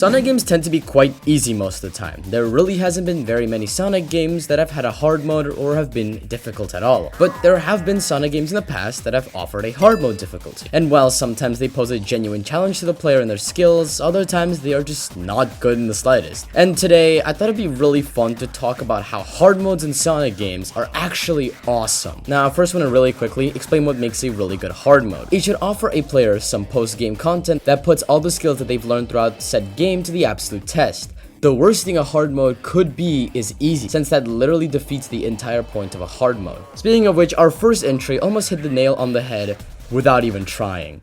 Sonic games tend to be quite easy most of the time. There really hasn't been very many Sonic games that have had a hard mode or have been difficult at all. But there have been Sonic games in the past that have offered a hard mode difficulty. And while sometimes they pose a genuine challenge to the player and their skills, other times they are just not good in the slightest. And today, I thought it'd be really fun to talk about how hard modes in Sonic games are actually awesome. Now, first I want to really quickly explain what makes a really good hard mode. It should offer a player some post-game content that puts all the skills that they've learned throughout said game to the absolute test. The worst thing a hard mode could be is easy, since that literally defeats the entire point of a hard mode. Speaking of which, our first entry almost hit the nail on the head without even trying.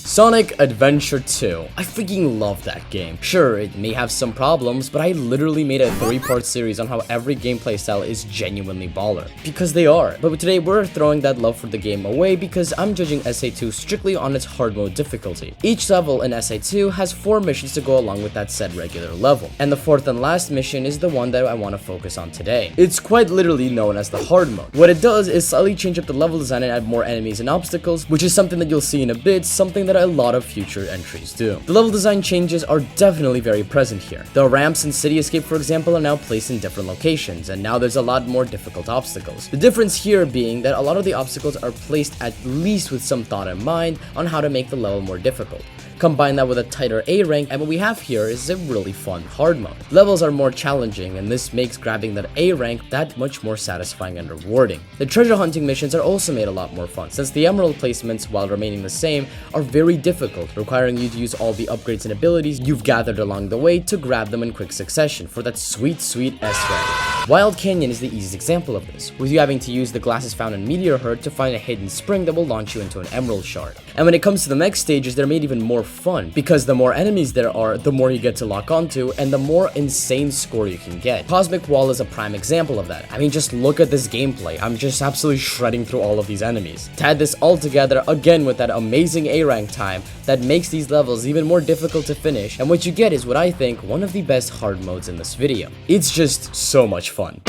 Sonic Adventure 2. I freaking love that game. Sure, it may have some problems, but I literally made a 3-part series on how every gameplay style is genuinely baller. Because they are. But today we're throwing that love for the game away because I'm judging SA2 strictly on its hard mode difficulty. Each level in SA2 has 4 missions to go along with that said regular level. And the 4th and last mission is the one that I want to focus on today. It's quite literally known as the hard mode. What it does is slightly change up the level design and add more enemies and obstacles, which is something that you'll see in a bit, something that a lot of future entries do. The level design changes are definitely very present here. The ramps in City Escape, for example, are now placed in different locations, and now there's a lot more difficult obstacles. The difference here being that a lot of the obstacles are placed at least with some thought in mind on how to make the level more difficult. Combine that with a tighter A rank, and what we have here is a really fun hard mode. Levels are more challenging, and this makes grabbing that A rank that much more satisfying and rewarding. The treasure hunting missions are also made a lot more fun, since the emerald placements, while remaining the same, are very difficult, requiring you to use all the upgrades and abilities you've gathered along the way to grab them in quick succession for that sweet S rank. Wild Canyon is the easiest example of this, with you having to use the glasses found in Meteor Herd to find a hidden spring that will launch you into an emerald shard. And when it comes to the next stages, they're made even more fun, because the more enemies there are, the more you get to lock onto, and the more insane score you can get. Cosmic Wall is a prime example of that. I mean, just look at this gameplay. I'm just absolutely shredding through all of these enemies. To add this all together, again with that amazing A rank time, that makes these levels even more difficult to finish, and what you get is what I think one of the best hard modes in this video. It's just so much fun.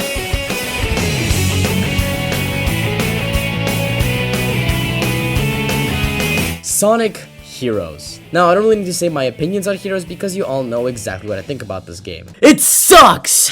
Sonic Heroes. Now, I don't really need to say my opinions on Heroes because you all know exactly what I think about this game. It sucks!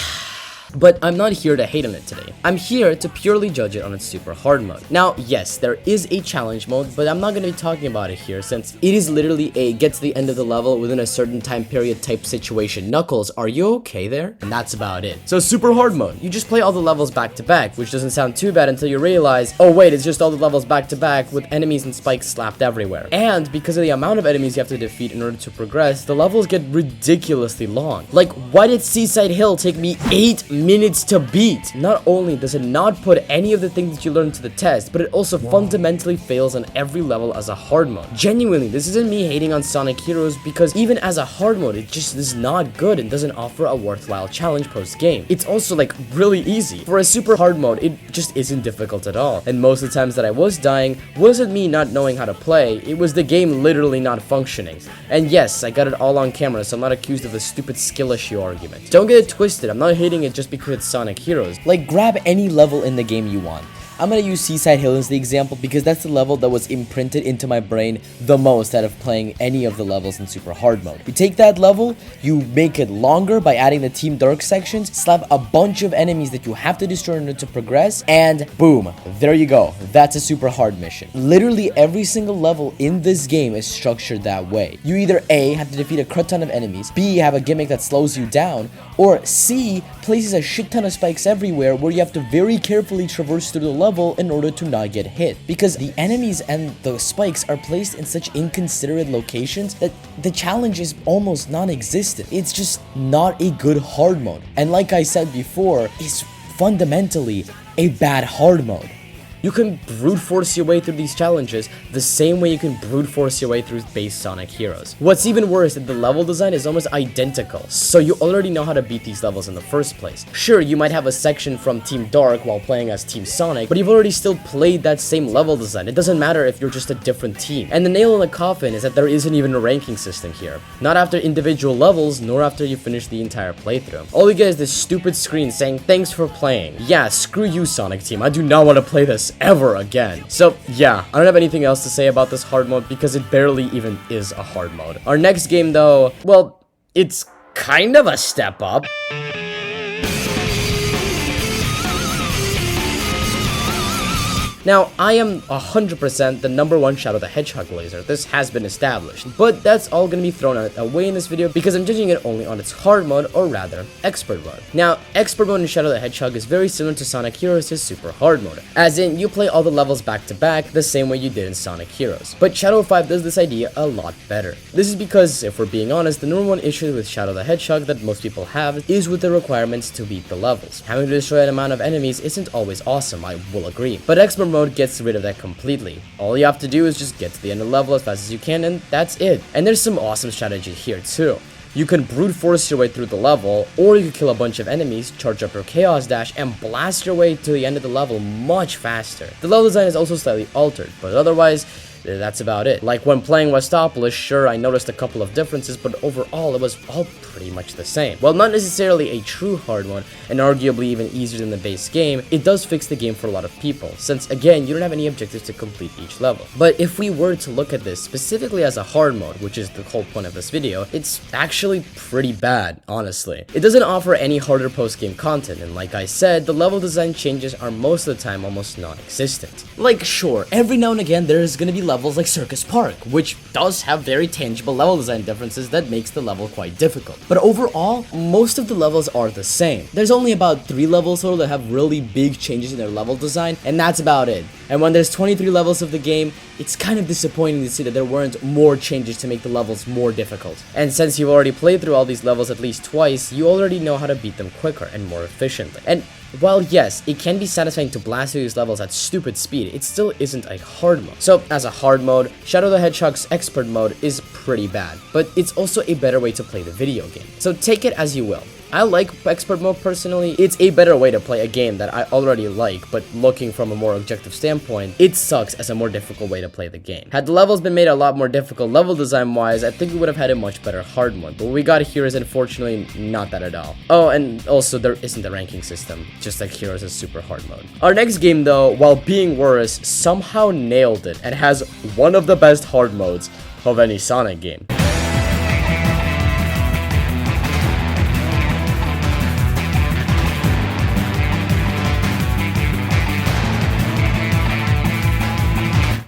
But I'm not here to hate on it today. I'm here to purely judge it on its super hard mode. Now, yes, there is a challenge mode, but I'm not going to be talking about it here since it is literally a get to the end of the level within a certain time period type situation. Knuckles, are you okay there? And that's about it. So super hard mode, you just play all the levels back to back, which doesn't sound too bad until you realize, oh wait, it's just all the levels back to back with enemies and spikes slapped everywhere. And because of the amount of enemies you have to defeat in order to progress, the levels get ridiculously long. Like, why did Seaside Hill take me 8 minutes to beat? Not only does it not put any of the things that you learned to the test, but it also fundamentally fails on every level as a hard mode. Genuinely, this isn't me hating on Sonic Heroes because even as a hard mode, it just is not good and doesn't offer a worthwhile challenge post-game. It's also like really easy. For a super hard mode, it just isn't difficult at all. And most of the times that I was dying wasn't me not knowing how to play, it was the game literally not functioning. And yes, I got it all on camera, so I'm not accused of a stupid skill issue argument. Don't get it twisted, I'm not hating it just because it's Sonic Heroes. Like, grab any level in the game you want. I'm gonna use Seaside Hill as the example because that's the level that was imprinted into my brain the most out of playing any of the levels in super hard mode. You take that level, you make it longer by adding the Team Dark sections, slap a bunch of enemies that you have to destroy in order to progress, and boom, there you go. That's a super hard mission. Literally every single level in this game is structured that way. You either A, have to defeat a crud ton of enemies, B, have a gimmick that slows you down, or C, places a shit ton of spikes everywhere where you have to very carefully traverse through the level in order to not get hit, because the enemies and the spikes are placed in such inconsiderate locations that the challenge is almost non-existent. It's just not a good hard mode, and like I said before, it's fundamentally a bad hard mode. You can brute force your way through these challenges the same way you can brute force your way through base Sonic Heroes. What's even worse is the level design is almost identical, so you already know how to beat these levels in the first place. Sure, you might have a section from Team Dark while playing as Team Sonic, but you've already still played that same level design. It doesn't matter if you're just a different team. And the nail in the coffin is that there isn't even a ranking system here. Not after individual levels, nor after you finish the entire playthrough. All you get is this stupid screen saying, "Thanks for playing." Yeah, screw you, Sonic Team. I do not want to play this this ever again. So yeah, I don't have anything else to say about this hard mode because it barely even is a hard mode. Our next game though, well, it's kind of a step up. Now, I am 100% the #1 Shadow the Hedgehog laser. This has been established, but that's all gonna be thrown away in this video because I'm judging it only on its hard mode, or rather, expert mode. Now, expert mode in Shadow the Hedgehog is very similar to Sonic Heroes' super hard mode, as in, you play all the levels back to back the same way you did in Sonic Heroes. But Shadow 5 does this idea a lot better. This is because, if we're being honest, the #1 issue with Shadow the Hedgehog that most people have is with the requirements to beat the levels. Having to destroy an amount of enemies isn't always awesome, I will agree. But expert mode gets rid of that completely. All you have to do is just get to the end of the level as fast as you can, and that's it. And there's some awesome strategy here too. You can brute force your way through the level, or you can kill a bunch of enemies, charge up your Chaos Dash, and blast your way to the end of the level much faster. The level design is also slightly altered, but otherwise, that's about it. Like when playing Westopolis, sure, I noticed a couple of differences, but overall it was all pretty much the same. While not necessarily a true hard one, and arguably even easier than the base game, it does fix the game for a lot of people, since again, you don't have any objectives to complete each level. But if we were to look at this specifically as a hard mode, which is the whole point of this video, it's actually pretty bad, honestly. It doesn't offer any harder post-game content, and like I said, the level design changes are most of the time almost non-existent. Like sure, every now and again there is gonna be levels like Circus Park, which does have very tangible level design differences that makes the level quite difficult. But overall, most of the levels are the same. There's only about 3 levels total that have really big changes in their level design, and that's about it. And when there's 23 levels of the game, it's kind of disappointing to see that there weren't more changes to make the levels more difficult. And since you've already played through all these levels at least twice, you already know how to beat them quicker and more efficiently. And while yes, it can be satisfying to blast through these levels at stupid speed, it still isn't a hard mode. So as a hard mode, Shadow the Hedgehog's expert mode is pretty bad, but it's also a better way to play the video game. So take it as you will. I like expert mode personally. It's a better way to play a game that I already like, but looking from a more objective standpoint, it sucks as a more difficult way to play the game. Had the levels been made a lot more difficult level design wise, I think we would have had a much better hard mode, but what we got here is unfortunately not that at all. Oh, and also there isn't a ranking system, just like Heroes' super hard mode. Our next game though, while being worse, somehow nailed it and has one of the best hard modes of any Sonic game.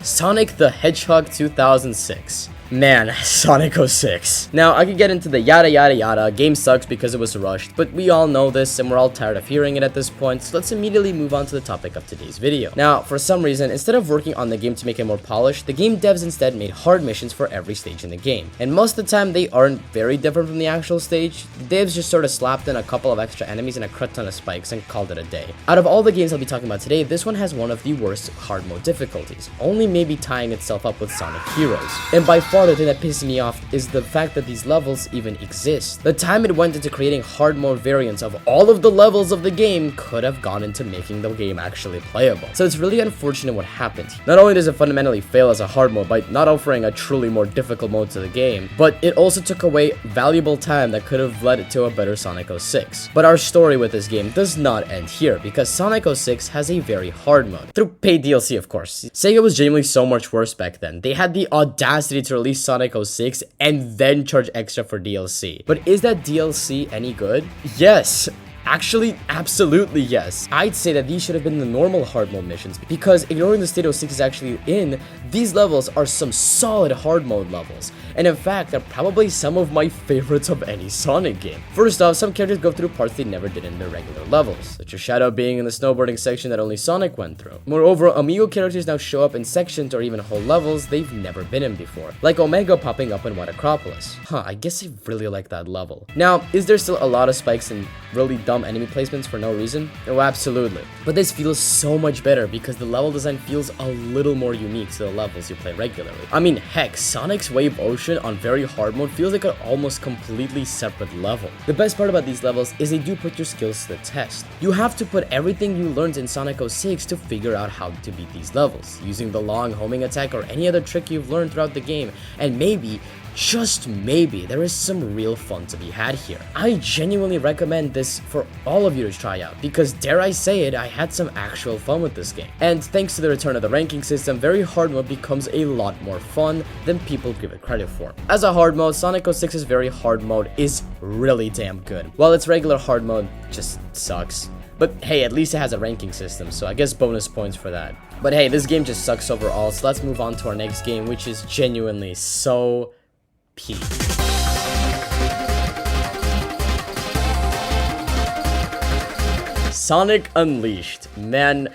Sonic the Hedgehog 2006. Man, Sonic 06. Now, I could get into the yada yada yada, game sucks because it was rushed, but we all know this and we're all tired of hearing it at this point, so let's immediately move on to the topic of today's video. Now, for some reason, instead of working on the game to make it more polished, the game devs instead made hard missions for every stage in the game. And most of the time, they aren't very different from the actual stage. The devs just sort of slapped in a couple of extra enemies and a crud ton of spikes and called it a day. Out of all the games I'll be talking about today, this one has one of the worst hard mode difficulties, only maybe tying itself up with Sonic Heroes. And by far, the thing that pisses me off is the fact that these levels even exist. The time it went into creating hard mode variants of all of the levels of the game could have gone into making the game actually playable. So it's really unfortunate what happened. Not only does it fundamentally fail as a hard mode by not offering a truly more difficult mode to the game, but it also took away valuable time that could have led to a better Sonic 06. But our story with this game does not end here, because Sonic 06 has a very hard mode. Through paid DLC, of course. Sega was genuinely so much worse back then. They had the audacity to release Sonic 06 and then charge extra for DLC. But is that DLC any good? Yes. Actually, absolutely yes. I'd say that these should have been the normal hard mode missions, because ignoring the state 06 is actually in, these levels are some solid hard mode levels. And in fact, they're probably some of my favorites of any Sonic game. First off, some characters go through parts they never did in their regular levels, such as Shadow being in the snowboarding section that only Sonic went through. Moreover, Amigo characters now show up in sections or even whole levels they've never been in before, like Omega popping up in White Acropolis. I guess I really like that level. Now, is there still a lot of spikes and really dumb enemy placements for no reason? Oh, absolutely. But this feels so much better because the level design feels a little more unique to the levels you play regularly. I mean, heck, Sonic's Wave Ocean on very hard mode feels like an almost completely separate level. The best part about these levels is they do put your skills to the test. You have to put everything you learned in Sonic 06 to figure out how to beat these levels, using the long homing attack or any other trick you've learned throughout the game, and maybe just maybe, there is some real fun to be had here. I genuinely recommend this for all of you to try out, because dare I say it, I had some actual fun with this game. And thanks to the return of the ranking system, very hard mode becomes a lot more fun than people give it credit for. As a hard mode, Sonic 06's very hard mode is really damn good, while its regular hard mode just sucks. But hey, at least it has a ranking system, so I guess bonus points for that. But hey, this game just sucks overall, so let's move on to our next game, which is genuinely so peak. Sonic Unleashed. Man,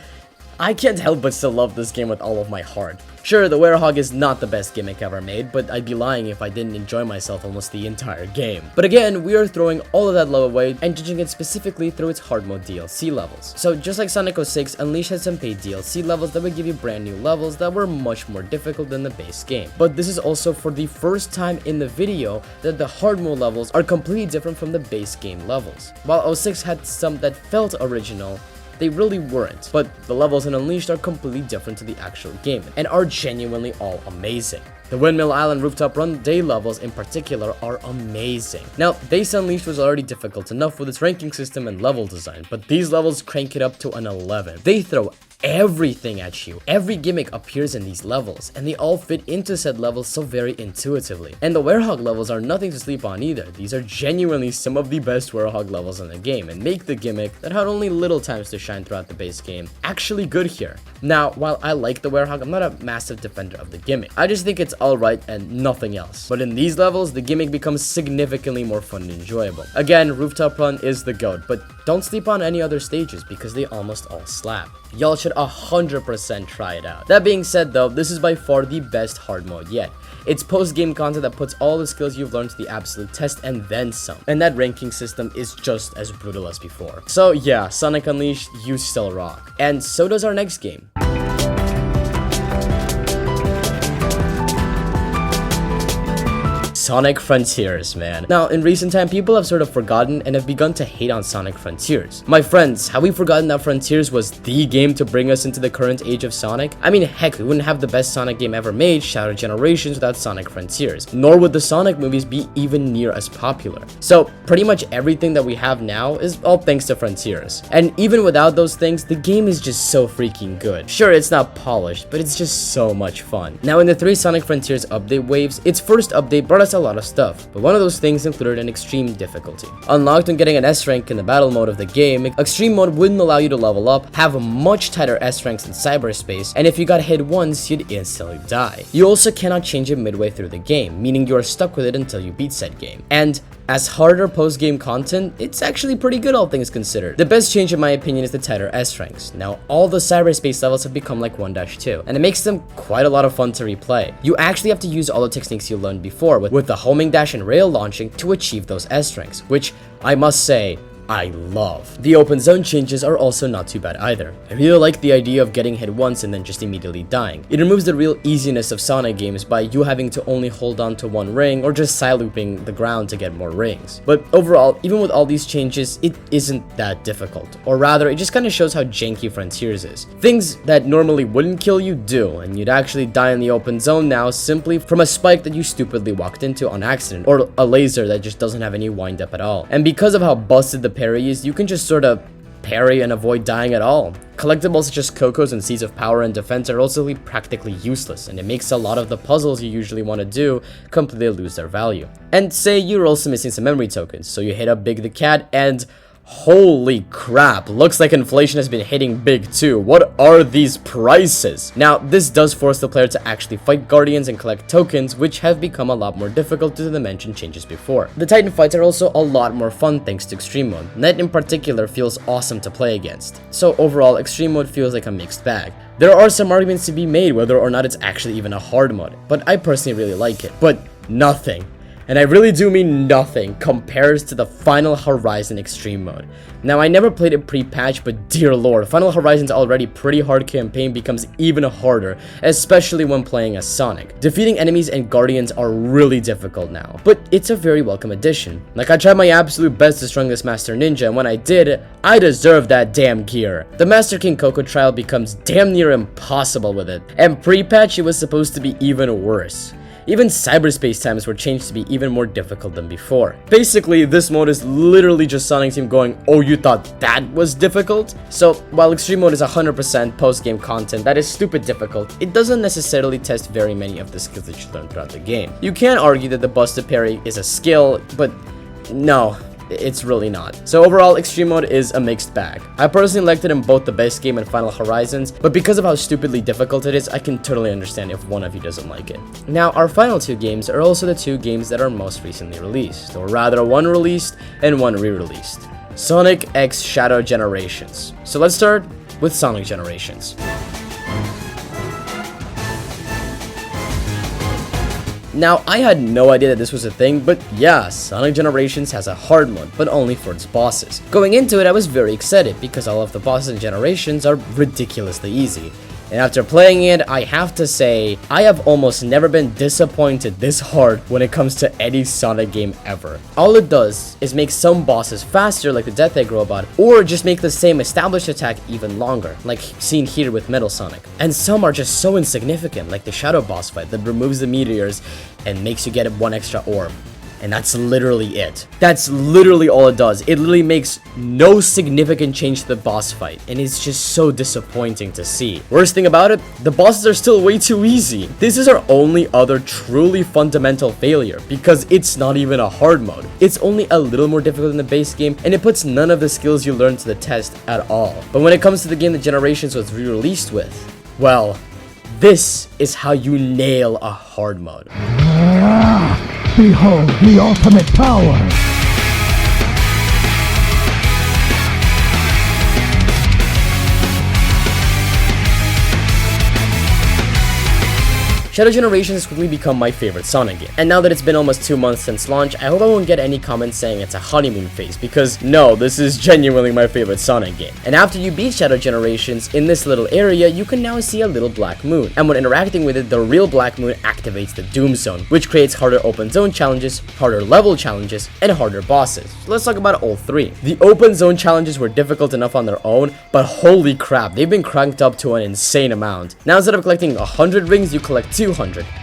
I can't help but still love this game with all of my heart. Sure, the Hedgehog is not the best gimmick ever made, but I'd be lying if I didn't enjoy myself almost the entire game. But again, we are throwing all of that love away and judging it specifically through its hard mode DLC levels. So just like Sonic 06, Unleashed had some paid DLC levels that would give you brand new levels that were much more difficult than the base game. But this is also for the first time in the video that the hard mode levels are completely different from the base game levels. While 06 had some that felt original, they really weren't, but the levels in Unleashed are completely different to the actual game, and are genuinely all amazing. The Windmill Island Rooftop Run day levels in particular are amazing. Now, base Unleashed was already difficult enough with its ranking system and level design, but these levels crank it up to an 11. They throw everything at you. Every gimmick appears in these levels, and they all fit into said levels so very intuitively. And the Hedgehog levels are nothing to sleep on either. These are genuinely some of the best Hedgehog levels in the game, and make the gimmick that had only little times to shine throughout the base game actually good here. Now, while I like the Hedgehog, I'm not a massive defender of the gimmick. I just think it's alright and nothing else. But in these levels, the gimmick becomes significantly more fun and enjoyable. Again, Rooftop Run is the GOAT, but don't sleep on any other stages because they almost all slap. Y'all should 100% try it out. That being said though, this is by far the best hard mode yet. It's post-game content that puts all the skills you've learned to the absolute test and then some. And that ranking system is just as brutal as before. So yeah, Sonic Unleashed, you still rock. And so does our next game. Sonic Frontiers, man. Now, in recent time, people have sort of forgotten and have begun to hate on Sonic Frontiers. My friends, have we forgotten that Frontiers was the game to bring us into the current age of Sonic? I mean, heck, we wouldn't have the best Sonic game ever made, Shattered Generations, without Sonic Frontiers. Nor would the Sonic movies be even near as popular. So, pretty much everything that we have now is all thanks to Frontiers. And even without those things, the game is just so freaking good. Sure, it's not polished, but it's just so much fun. Now, in the 3 Sonic Frontiers update waves, its first update brought us a lot of stuff, but one of those things included an extreme difficulty. Unlocked when getting an S rank in the battle mode of the game, extreme mode wouldn't allow you to level up, have much tighter S ranks in cyberspace, and if you got hit once, you'd instantly die. You also cannot change it midway through the game, meaning you are stuck with it until you beat said game. And as harder post-game content, it's actually pretty good all things considered. The best change in my opinion is the tighter S ranks. Now, all the cyberspace levels have become like 1-2, and it makes them quite a lot of fun to replay. You actually have to use all the techniques you learned before with the homing dash and rail launching to achieve those S ranks, which I must say, I love. The open zone changes are also not too bad either. I really like the idea of getting hit once and then just immediately dying. It removes the real easiness of Sonic games by you having to only hold on to one ring or just side looping the ground to get more rings. But overall, even with all these changes, it isn't that difficult. Or rather, it just kind of shows how janky Frontiers is. Things that normally wouldn't kill you do, and you'd actually die in the open zone now simply from a spike that you stupidly walked into on accident, or a laser that just doesn't have any wind up at all. And because of how busted the parry is, you can just sort of parry and avoid dying at all. Collectibles such as Cocos and Seeds of Power and Defense are also practically useless, and it makes a lot of the puzzles you usually want to do completely lose their value. And say you're also missing some memory tokens, so you hit up Big the Cat and holy crap, looks like inflation has been hitting big too. What are these prices? Now, this does force the player to actually fight guardians and collect tokens, which have become a lot more difficult due to the mentioned changes before. The Titan fights are also a lot more fun thanks to Extreme Mode. That in particular feels awesome to play against. So overall, Extreme Mode feels like a mixed bag. There are some arguments to be made whether or not it's actually even a hard mode, but I personally really like it. But nothing, and I really do mean nothing, compares to the Final Horizon Extreme Mode. Now, I never played it pre-patch, but dear lord, Final Horizon's already pretty hard campaign becomes even harder, especially when playing as Sonic. Defeating enemies and guardians are really difficult now, but it's a very welcome addition. Like, I tried my absolute best to strong this Master Ninja, and when I did, I deserved that damn gear. The Master King Coco trial becomes damn near impossible with it, and pre-patch it was supposed to be even worse. Even cyberspace times were changed to be even more difficult than before. Basically, this mode is literally just Sonic Team going, oh, you thought that was difficult? So, while Extreme Mode is 100% post-game content that is stupid difficult, it doesn't necessarily test very many of the skills that you learn throughout the game. You can argue that the busted parry is a skill, but no, it's really not. So overall, Extreme Mode is a mixed bag. I personally liked it in both the base game and Final Horizons, but because of how stupidly difficult it is, I can totally understand if one of you doesn't like it. Now, our final two games are also the two games that are most recently released, or rather one released and one re-released. Sonic X Shadow Generations. So let's start with Sonic Generations. Now, I had no idea that this was a thing, but yeah, Sonic Generations has a hard mode, but only for its bosses. Going into it, I was very excited because all of the bosses in Generations are ridiculously easy. And after playing it, I have to say, I have almost never been disappointed this hard when it comes to any Sonic game ever. All it does is make some bosses faster, like the Death Egg Robot, or just make the same established attack even longer, like seen here with Metal Sonic. And some are just so insignificant, like the Shadow boss fight that removes the meteors and makes you get one extra orb. And that's literally it. That's literally all it does. It literally makes no significant change to the boss fight, and it's just so disappointing to see. Worst thing about it, the bosses are still way too easy. This is our only other truly fundamental failure, because it's not even a hard mode. It's only a little more difficult than the base game, and it puts none of the skills you learn to the test at all. But when it comes to the game that Generations was re-released with, well, this is how you nail a hard mode. Behold the ultimate power! Shadow Generations has quickly become my favorite Sonic game, and now that it's been almost 2 months since launch, I hope I won't get any comments saying it's a honeymoon phase, because no, this is genuinely my favorite Sonic game. And after you beat Shadow Generations, in this little area, you can now see a little black moon, and when interacting with it, the real black moon activates the Doom Zone, which creates harder open zone challenges, harder level challenges, and harder bosses. So let's talk about all three. The open zone challenges were difficult enough on their own, but holy crap, they've been cranked up to an insane amount. Now instead of collecting 100 rings, you collect 200.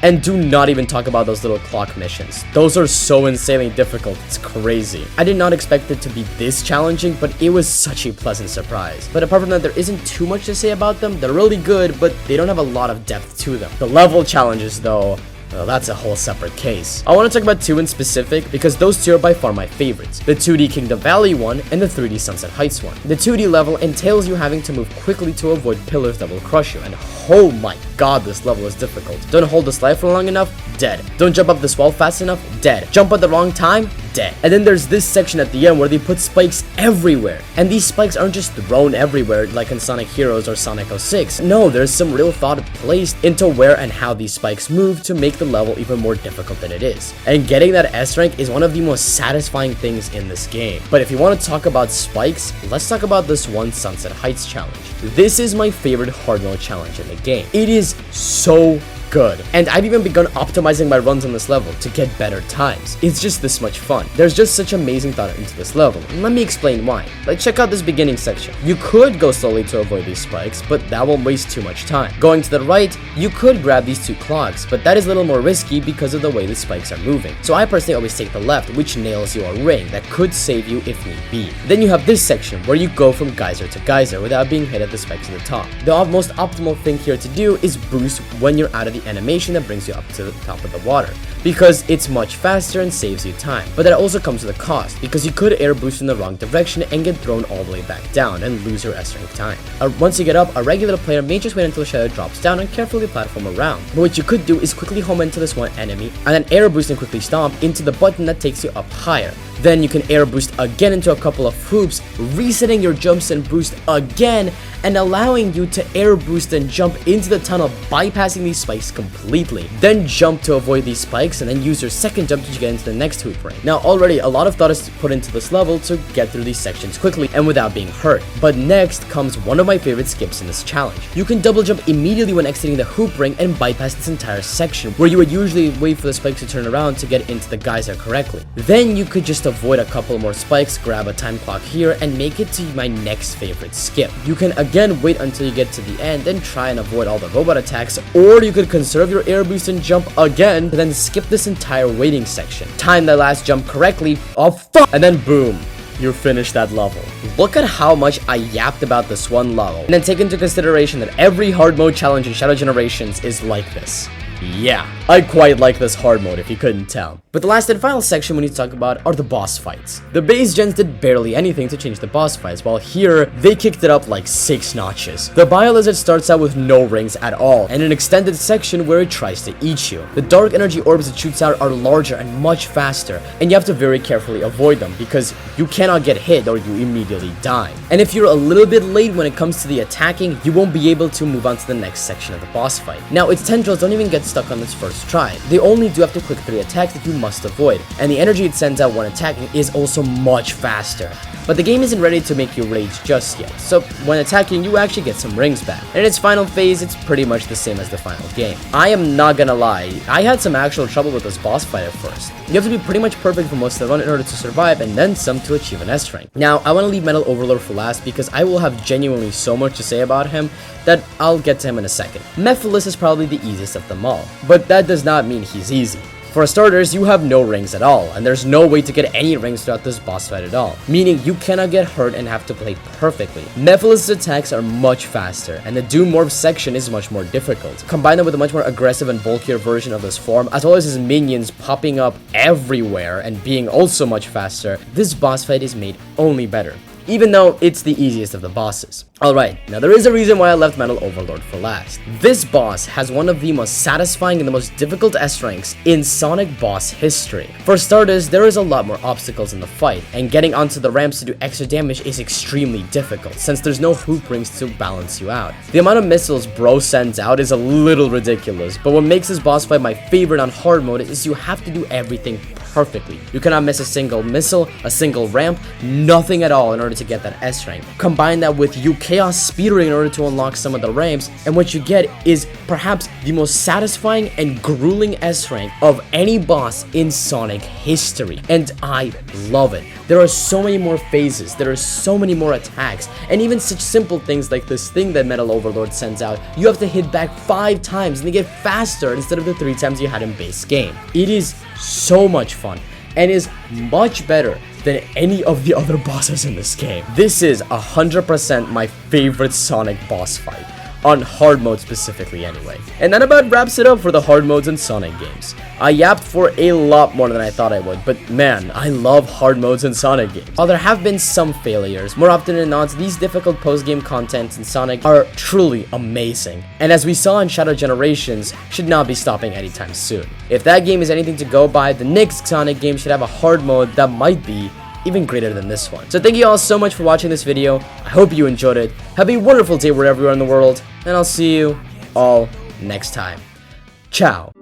And do not even talk about those little clock missions. Those are so insanely difficult, it's crazy. I did not expect it to be this challenging, but it was such a pleasant surprise. But apart from that, there isn't too much to say about them. They're really good, but they don't have a lot of depth to them. The level challenges though, well, that's a whole separate case. I want to talk about two in specific because those two are by far my favorites. The 2D Kingdom Valley one and the 3D Sunset Heights one. The 2D level entails you having to move quickly to avoid pillars that will crush you, and oh my god, this level is difficult. Don't hold the slide for long enough, dead. Don't jump up this wall fast enough, dead. Jump at the wrong time, dead. And then there's this section at the end where they put spikes everywhere. And these spikes aren't just thrown everywhere like in Sonic Heroes or Sonic 06. No, there's some real thought placed into where and how these spikes move to make the level even more difficult than it is. And getting that S rank is one of the most satisfying things in this game. But if you want to talk about spikes, let's talk about this one Sunset Heights challenge. This is my favorite hard mode challenge in the game. It is so good. And I've even begun optimizing my runs on this level to get better times. It's just this much fun. There's just such amazing thought into this level. And let me explain why. Let's check out this beginning section. You could go slowly to avoid these spikes, but that won't waste too much time. Going to the right, you could grab these two clogs, but that is a little more risky because of the way the spikes are moving. So I personally always take the left, which nails you a ring that could save you if need be. Then you have this section where you go from geyser to geyser without being hit at the spikes at the top. The most optimal thing here to do is boost when you're out of the animation that brings you up to the top of the water, because it's much faster and saves you time. But that also comes with a cost, because you could air boost in the wrong direction and get thrown all the way back down and lose your S rank time. Once you get up, a regular player may just wait until Shadow drops down and carefully platform around. But what you could do is quickly home into this one enemy and then air boost and quickly stomp into the button that takes you up higher. Then you can air boost again into a couple of hoops, resetting your jumps and boost again, and allowing you to air boost and jump into the tunnel, bypassing these spikes completely. Then jump to avoid these spikes, and then use your second jump to get into the next hoop ring. Now already a lot of thought is put into this level to get through these sections quickly and without being hurt. But next comes one of my favorite skips in this challenge. You can double jump immediately when exiting the hoop ring and bypass this entire section, where you would usually wait for the spikes to turn around to get into the geyser correctly. Then you could just avoid a couple more spikes, grab a time clock here, and make it to my next favorite skip. You can again wait until you get to the end, then try and avoid all the robot attacks, or you could conserve your air boost and jump again, but then skip this entire waiting section. Time that last jump correctly, and then boom, you finish that level. Look at how much I yapped about this one level, and then take into consideration that every hard mode challenge in Shadow Generations is like this. Yeah, I quite like this hard mode if you couldn't tell. But the last and final section we need to talk about are the boss fights. The base gens did barely anything to change the boss fights, while here, they kicked it up like 6 notches. The Bio-Lizard starts out with no rings at all, and an extended section where it tries to eat you. The dark energy orbs it shoots out are larger and much faster, and you have to very carefully avoid them because you cannot get hit or you immediately die. And if you're a little bit late when it comes to the attacking, you won't be able to move on to the next section of the boss fight. Now, its tendrils don't even get stuck on its first try. They only do have to click 3 attacks that you must avoid, and the energy it sends out when attacking is also much faster. But the game isn't ready to make you rage just yet, so when attacking you actually get some rings back. And in its final phase, it's pretty much the same as the final game. I am not gonna lie, I had some actual trouble with this boss fight at first. You have to be pretty much perfect for most of the run in order to survive, and then some to achieve an S rank. Now, I want to leave Metal Overlord for last because I will have genuinely so much to say about him that I'll get to him in a second. Mephiles is probably the easiest of them all, but that does not mean he's easy. For starters, you have no rings at all, and there's no way to get any rings throughout this boss fight at all, meaning you cannot get hurt and have to play perfectly. Mephiles' attacks are much faster, and the Doom Morph section is much more difficult. Combined with a much more aggressive and bulkier version of this form, as well as his minions popping up everywhere and being also much faster, this boss fight is made only better, even though it's the easiest of the bosses. Alright, now there is a reason why I left Metal Overlord for last. This boss has one of the most satisfying and the most difficult S ranks in Sonic boss history. For starters, there is a lot more obstacles in the fight, and getting onto the ramps to do extra damage is extremely difficult, since there's no hoop rings to balance you out. The amount of missiles Bro sends out is a little ridiculous, but what makes this boss fight my favorite on hard mode is you have to do everything perfectly. You cannot miss a single missile, a single ramp, nothing at all in order to get that S rank. Combine that with Chaos speedering in order to unlock some of the ramps, and what you get is perhaps the most satisfying and grueling S rank of any boss in Sonic history, and I love it. There are so many more phases, there are so many more attacks, and even such simple things like this thing that Metal Overlord sends out, you have to hit back 5 times and they get faster instead of the 3 times you had in base game. It is so much fun and is much better than any of the other bosses in this game. This is 100% my favorite Sonic boss fight, on hard mode specifically anyway. And that about wraps it up for the hard modes in Sonic games. I yapped for a lot more than I thought I would, but man, I love hard modes in Sonic games. While there have been some failures, more often than not, these difficult post-game contents in Sonic are truly amazing, and as we saw in Shadow Generations, should not be stopping anytime soon. If that game is anything to go by, the next Sonic game should have a hard mode that might be even greater than this one. So thank you all so much for watching this video. I hope you enjoyed it. Have a wonderful day wherever you are in the world, and I'll see you all next time. Ciao.